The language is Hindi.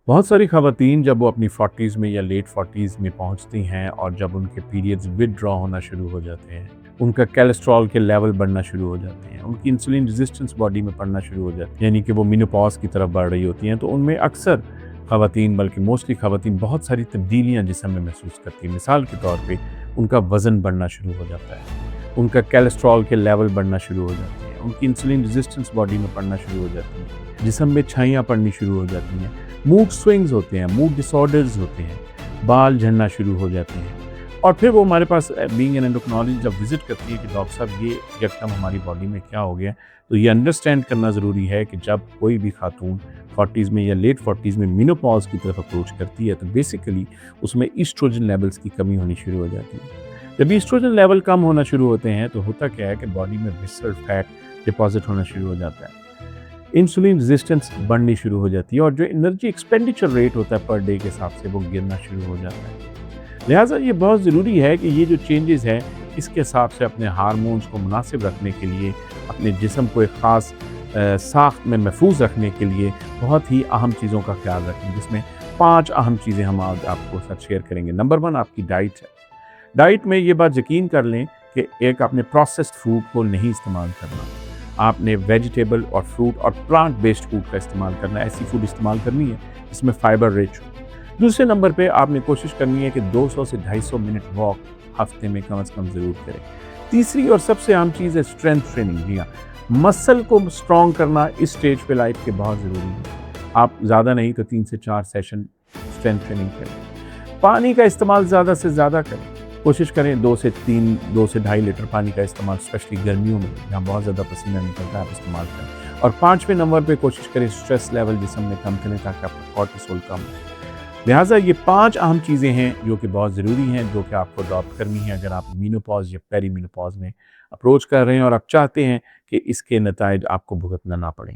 बहुत सारी ख़वातीन जब वो अपनी 40s में या लेट 40s में पहुंचती हैं और जब उनके पीरियड्स विदड्रॉ होना शुरू हो जाते हैं, उनका कोलेस्ट्रॉल के लेवल बढ़ना शुरू हो जाते हैं, उनकी इंसुलिन रेजिस्टेंस बॉडी में पड़ना शुरू हो जाती है, यानी कि वो मेनोपॉज़ की तरफ बढ़ रही होती हैं, तो उनमें अक्सर ख़वातीन बल्कि मोस्टली ख़वातीन बहुत सारी तब्दीलियाँ जिस्म में महसूस करती हैं। मिसाल के तौर पे उनका वज़न बढ़ना शुरू हो जाता है, उनका कोलेस्ट्रॉल के लेवल बढ़ना शुरू हो जाते हैं, उनकी इंसुलिन रेजिस्टेंस बॉडी में पड़ना शुरू हो जाती है, जिस्म में छाइयाँ पड़नी शुरू हो जाती हैं, मूड स्विंग्स होते हैं, मूड डिसऑर्डर्स होते हैं, बाल झड़ना शुरू हो जाते हैं। और फिर वो हमारे पास बीइंग एन एंडोक्रिनोलॉजिस्ट जब विज़िट करती है कि डॉक्टर साहब ये यकदम हमारी बॉडी में क्या हो गया है, तो ये अंडरस्टैंड करना ज़रूरी है कि जब कोई भी खातून 40s में या लेट 40s में मेनोपॉज़ की तरफ अप्रोच करती है तो बेसिकली उसमें ईस्ट्रोजन लेवल्स की कमी होनी शुरू हो जाती है। जब ईस्ट्रोजन लेवल कम होना शुरू होते हैं तो होता क्या है कि बॉडी में विसरल फैट डिपॉजिट होना शुरू हो जाता है, इंसुलिन रेजिस्टेंस बढ़नी शुरू हो जाती है और जो एनर्जी एक्सपेंडिचर रेट होता है पर डे के हिसाब से वो गिरना शुरू हो जाता है। लिहाजा ये बहुत ज़रूरी है कि ये जो चेंजेस है इसके हिसाब से अपने हार्मोन्स को मुनासिब रखने के लिए, अपने जिस्म को एक ख़ास साख्त में महफूज रखने के लिए बहुत ही अहम चीज़ों का ख्याल रखें, जिसमें 5 अहम चीज़ें हम आज आपको साथ शेयर करेंगे। नंबर 1 आपकी डाइट है। डाइट में ये बात यकीन कर लें कि एक आपने प्रोसेस्ड फूड को नहीं इस्तेमाल करना, आपने वेजिटेबल और फ्रूट और प्लांट बेस्ड फूड का इस्तेमाल करना है, ऐसी फूड इस्तेमाल करनी है जिसमें फाइबर रिच हो। दूसरे नंबर पे आपने कोशिश करनी है कि 200 से 250 मिनट वॉक हफ्ते में कम से कम ज़रूर करें। तीसरी और सबसे अहम चीज़ है स्ट्रेंथ ट्रेनिंग। जी हाँ, मसल को स्ट्रॉन्ग करना इस स्टेज पे लाइफ के बहुत ज़रूरी है। आप ज़्यादा नहीं तो 3 से 4 सेशन स्ट्रेंथ ट्रेनिंग करें। पानी का इस्तेमाल ज़्यादा से ज़्यादा करें, कोशिश करें 2 से 2.5 लीटर पानी का इस्तेमाल, स्पेशली गर्मियों में जहाँ बहुत ज़्यादा पसीना निकलता है, आप इस्तेमाल करें। और 5वें नंबर पे कोशिश करें स्ट्रेस लेवल जिस्म में कम करें ताकि आपका कॉर्टिसोल कम हो। लिहाजा ये 5 अहम चीज़ें हैं जो कि बहुत ज़रूरी हैं, जो कि आपको अडॉप्ट करनी है अगर आप मेनोपॉज़ या पेरी मेनोपॉज़ में अप्रोच कर रहे हैं और आप चाहते हैं कि इसके नताइज आपको भुगतना ना पड़ें।